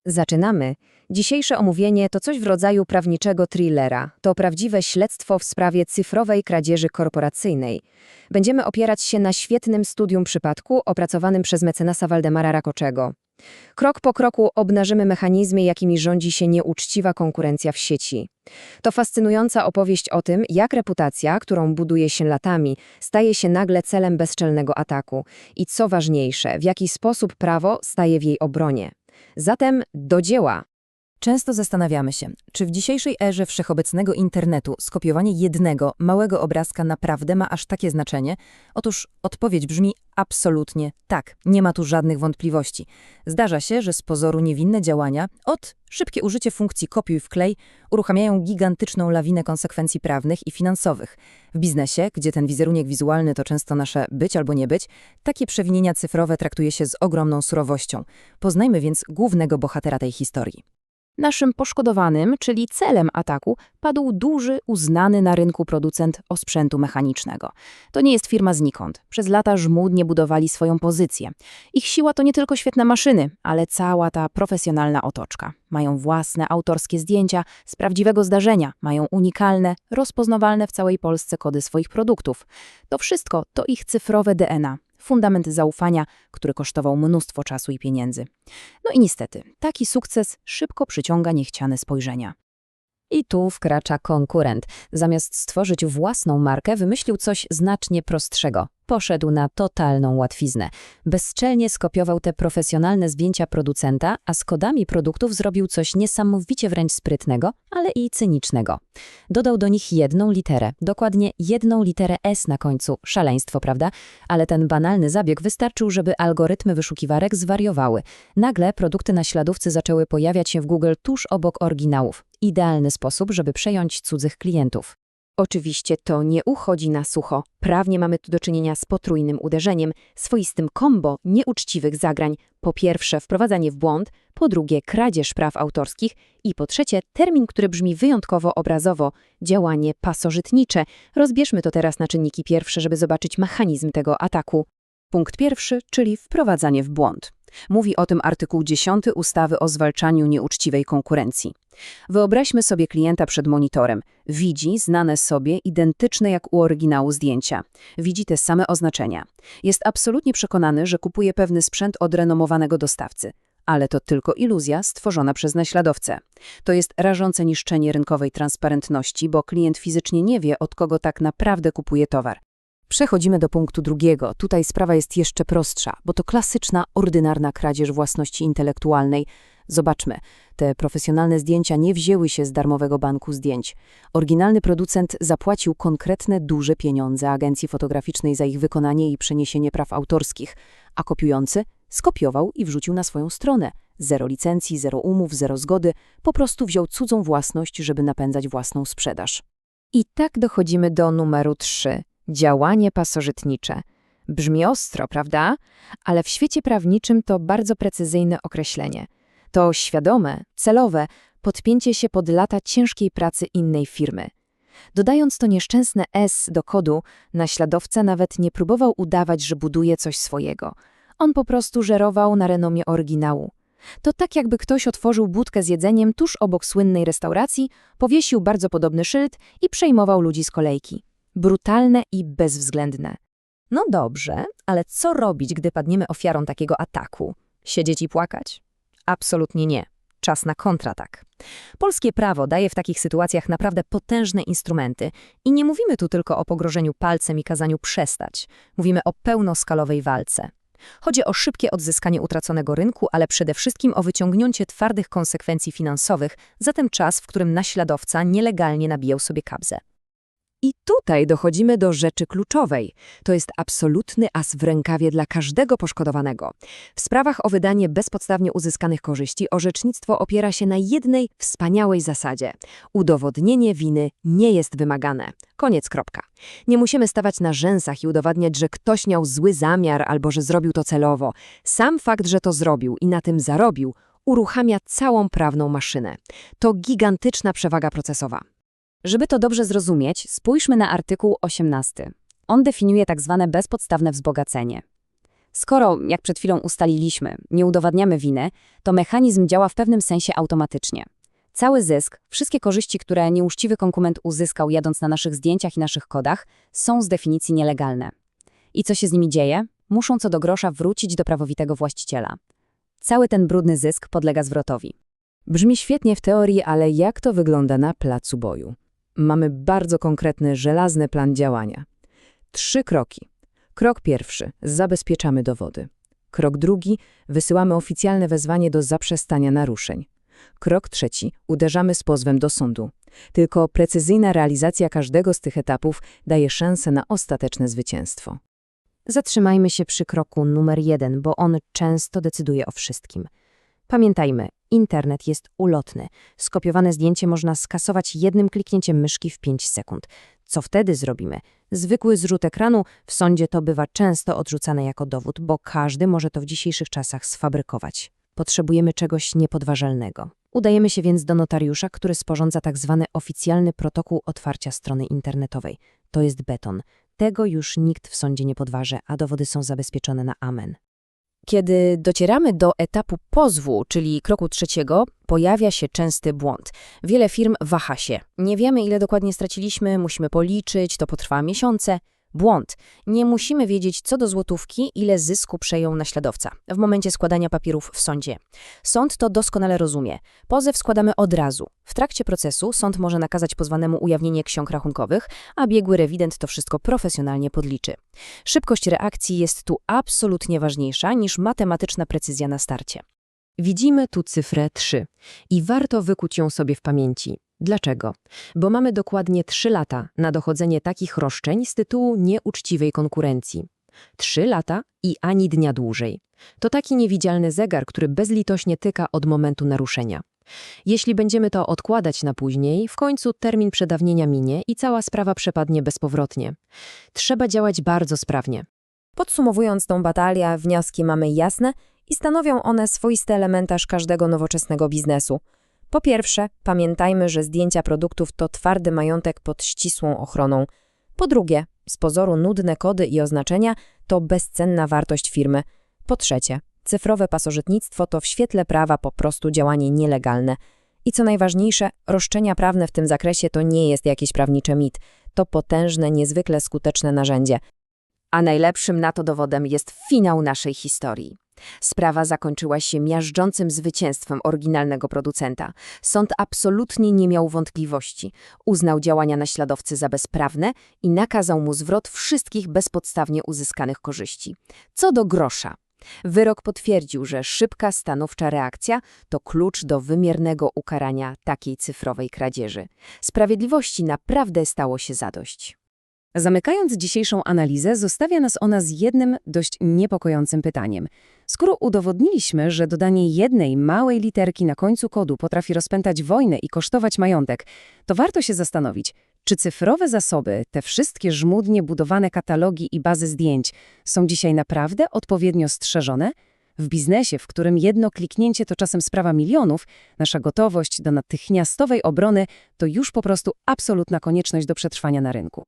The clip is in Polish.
Zaczynamy. Dzisiejsze omówienie to coś w rodzaju prawniczego thrillera. To prawdziwe śledztwo w sprawie cyfrowej kradzieży korporacyjnej. Będziemy opierać się na świetnym studium przypadku opracowanym przez mecenasa Waldemara Rakoczego. Krok po kroku obnażymy mechanizmy, jakimi rządzi się nieuczciwa konkurencja w sieci. To fascynująca opowieść o tym, jak reputacja, którą buduje się latami, staje się nagle celem bezczelnego ataku i co ważniejsze, w jaki sposób prawo staje w jej obronie. Zatem do dzieła! Często zastanawiamy się, czy w dzisiejszej erze wszechobecnego internetu skopiowanie jednego, małego obrazka naprawdę ma aż takie znaczenie? Otóż odpowiedź brzmi absolutnie tak, nie ma tu żadnych wątpliwości. Zdarza się, że z pozoru niewinne działania, szybkie użycie funkcji kopiuj wklej, uruchamiają gigantyczną lawinę konsekwencji prawnych i finansowych. W biznesie, gdzie ten wizerunek wizualny to często nasze być albo nie być, takie przewinienia cyfrowe traktuje się z ogromną surowością. Poznajmy więc głównego bohatera tej historii. Naszym poszkodowanym, czyli celem ataku, padł duży, uznany na rynku producent osprzętu mechanicznego. To nie jest firma znikąd. Przez lata żmudnie budowali swoją pozycję. Ich siła to nie tylko świetne maszyny, ale cała ta profesjonalna otoczka. Mają własne autorskie zdjęcia z prawdziwego zdarzenia, mają unikalne, rozpoznawalne w całej Polsce kody swoich produktów. To wszystko to ich cyfrowe DNA. Fundament zaufania, który kosztował mnóstwo czasu i pieniędzy. No i niestety, taki sukces szybko przyciąga niechciane spojrzenia. I tu wkracza konkurent. Zamiast stworzyć własną markę, wymyślił coś znacznie prostszego. Poszedł na totalną łatwiznę. Bezczelnie skopiował te profesjonalne zdjęcia producenta, a z kodami produktów zrobił coś niesamowicie wręcz sprytnego, ale i cynicznego. Dodał do nich jedną literę, dokładnie jedną literę S na końcu. Szaleństwo, prawda? Ale ten banalny zabieg wystarczył, żeby algorytmy wyszukiwarek zwariowały. Nagle produkty naśladowcy zaczęły pojawiać się w Google tuż obok oryginałów. Idealny sposób, żeby przejąć cudzych klientów. Oczywiście to nie uchodzi na sucho. Prawnie mamy tu do czynienia z potrójnym uderzeniem, swoistym kombo nieuczciwych zagrań. Po pierwsze wprowadzanie w błąd, po drugie kradzież praw autorskich i po trzecie termin, który brzmi wyjątkowo obrazowo, działanie pasożytnicze. Rozbierzmy to teraz na czynniki pierwsze, żeby zobaczyć mechanizm tego ataku. Punkt pierwszy, czyli wprowadzanie w błąd. Mówi o tym artykuł 10 ustawy o zwalczaniu nieuczciwej konkurencji. Wyobraźmy sobie klienta przed monitorem. Widzi znane sobie, identyczne jak u oryginału zdjęcia. Widzi te same oznaczenia. Jest absolutnie przekonany, że kupuje pewny sprzęt od renomowanego dostawcy. Ale to tylko iluzja stworzona przez naśladowcę. To jest rażące niszczenie rynkowej transparentności, bo klient fizycznie nie wie, od kogo tak naprawdę kupuje towar. Przechodzimy do punktu drugiego. Tutaj sprawa jest jeszcze prostsza, bo to klasyczna, ordynarna kradzież własności intelektualnej. Zobaczmy, te profesjonalne zdjęcia nie wzięły się z darmowego banku zdjęć. Oryginalny producent zapłacił konkretne, duże pieniądze agencji fotograficznej za ich wykonanie i przeniesienie praw autorskich, a kopiujący skopiował i wrzucił na swoją stronę. Zero licencji, zero umów, zero zgody, po prostu wziął cudzą własność, żeby napędzać własną sprzedaż. I tak dochodzimy do numeru 3. Działanie pasożytnicze. Brzmi ostro, prawda? Ale w świecie prawniczym to bardzo precyzyjne określenie. To świadome, celowe podpięcie się pod lata ciężkiej pracy innej firmy. Dodając to nieszczęsne S do kodu, naśladowca nawet nie próbował udawać, że buduje coś swojego. On po prostu żerował na renomie oryginału. To tak jakby ktoś otworzył budkę z jedzeniem tuż obok słynnej restauracji, powiesił bardzo podobny szyld i przejmował ludzi z kolejki. Brutalne i bezwzględne. No dobrze, ale co robić, gdy padniemy ofiarą takiego ataku? Siedzieć i płakać? Absolutnie nie. Czas na kontratak. Polskie prawo daje w takich sytuacjach naprawdę potężne instrumenty i nie mówimy tu tylko o pogrożeniu palcem i kazaniu przestać. Mówimy o pełnoskalowej walce. Chodzi o szybkie odzyskanie utraconego rynku, ale przede wszystkim o wyciągnięcie twardych konsekwencji finansowych za ten czas, w którym naśladowca nielegalnie nabijał sobie kabzę. I tutaj dochodzimy do rzeczy kluczowej. To jest absolutny as w rękawie dla każdego poszkodowanego. W sprawach o wydanie bezpodstawnie uzyskanych korzyści orzecznictwo opiera się na jednej wspaniałej zasadzie. Udowodnienie winy nie jest wymagane. Koniec, kropka. Nie musimy stawać na rzęsach i udowadniać, że ktoś miał zły zamiar albo że zrobił to celowo. Sam fakt, że to zrobił i na tym zarobił, uruchamia całą prawną maszynę. To gigantyczna przewaga procesowa. Żeby to dobrze zrozumieć, spójrzmy na artykuł 18. On definiuje tak zwane bezpodstawne wzbogacenie. Skoro, jak przed chwilą ustaliliśmy, nie udowadniamy winy, to mechanizm działa w pewnym sensie automatycznie. Cały zysk, wszystkie korzyści, które nieuczciwy konkurent uzyskał jadąc na naszych zdjęciach i naszych kodach, są z definicji nielegalne. I co się z nimi dzieje? Muszą co do grosza wrócić do prawowitego właściciela. Cały ten brudny zysk podlega zwrotowi. Brzmi świetnie w teorii, ale jak to wygląda na placu boju? Mamy bardzo konkretny, żelazny plan działania. 3 kroki. Krok pierwszy. Zabezpieczamy dowody. Krok drugi. Wysyłamy oficjalne wezwanie do zaprzestania naruszeń. Krok trzeci. Uderzamy z pozwem do sądu. Tylko precyzyjna realizacja każdego z tych etapów daje szansę na ostateczne zwycięstwo. Zatrzymajmy się przy kroku numer 1, bo on często decyduje o wszystkim. Pamiętajmy, internet jest ulotny. Skopiowane zdjęcie można skasować jednym kliknięciem myszki w 5 sekund. Co wtedy zrobimy? Zwykły zrzut ekranu w sądzie to bywa często odrzucane jako dowód, bo każdy może to w dzisiejszych czasach sfabrykować. Potrzebujemy czegoś niepodważalnego. Udajemy się więc do notariusza, który sporządza tzw. oficjalny protokół otwarcia strony internetowej. To jest beton. Tego już nikt w sądzie nie podważy, a dowody są zabezpieczone na amen. Kiedy docieramy do etapu pozwu, czyli kroku trzeciego, pojawia się częsty błąd. Wiele firm waha się. Nie wiemy, ile dokładnie straciliśmy, musimy policzyć, to potrwa miesiące. Błąd. Nie musimy wiedzieć co do złotówki, ile zysku przejął naśladowca w momencie składania papierów w sądzie. Sąd to doskonale rozumie. Pozew składamy od razu. W trakcie procesu sąd może nakazać pozwanemu ujawnienie ksiąg rachunkowych, a biegły rewident to wszystko profesjonalnie podliczy. Szybkość reakcji jest tu absolutnie ważniejsza niż matematyczna precyzja na starcie. Widzimy tu cyfrę 3 i warto wykuć ją sobie w pamięci. Dlaczego? Bo mamy dokładnie 3 lata na dochodzenie takich roszczeń z tytułu nieuczciwej konkurencji. 3 lata i ani dnia dłużej. To taki niewidzialny zegar, który bezlitośnie tyka od momentu naruszenia. Jeśli będziemy to odkładać na później, w końcu termin przedawnienia minie i cała sprawa przepadnie bezpowrotnie. Trzeba działać bardzo sprawnie. Podsumowując tą batalię, wnioski mamy jasne i stanowią one swoisty elementarz każdego nowoczesnego biznesu. Po pierwsze, pamiętajmy, że zdjęcia produktów to twardy majątek pod ścisłą ochroną. Po drugie, z pozoru nudne kody i oznaczenia to bezcenna wartość firmy. Po trzecie, cyfrowe pasożytnictwo to w świetle prawa po prostu działanie nielegalne. I co najważniejsze, roszczenia prawne w tym zakresie to nie jest jakieś prawnicze mit. To potężne, niezwykle skuteczne narzędzie. A najlepszym na to dowodem jest finał naszej historii. Sprawa zakończyła się miażdżącym zwycięstwem oryginalnego producenta. Sąd absolutnie nie miał wątpliwości. Uznał działania naśladowcy za bezprawne i nakazał mu zwrot wszystkich bezpodstawnie uzyskanych korzyści. Co do grosza. Wyrok potwierdził, że szybka, stanowcza reakcja to klucz do wymiernego ukarania takiej cyfrowej kradzieży. Sprawiedliwości naprawdę stało się zadość. Zamykając dzisiejszą analizę, zostawia nas ona z jednym dość niepokojącym pytaniem. Skoro udowodniliśmy, że dodanie jednej małej literki na końcu kodu potrafi rozpętać wojnę i kosztować majątek, to warto się zastanowić, czy cyfrowe zasoby, te wszystkie żmudnie budowane katalogi i bazy zdjęć są dzisiaj naprawdę odpowiednio strzeżone? W biznesie, w którym jedno kliknięcie to czasem sprawa milionów, nasza gotowość do natychmiastowej obrony to już po prostu absolutna konieczność do przetrwania na rynku.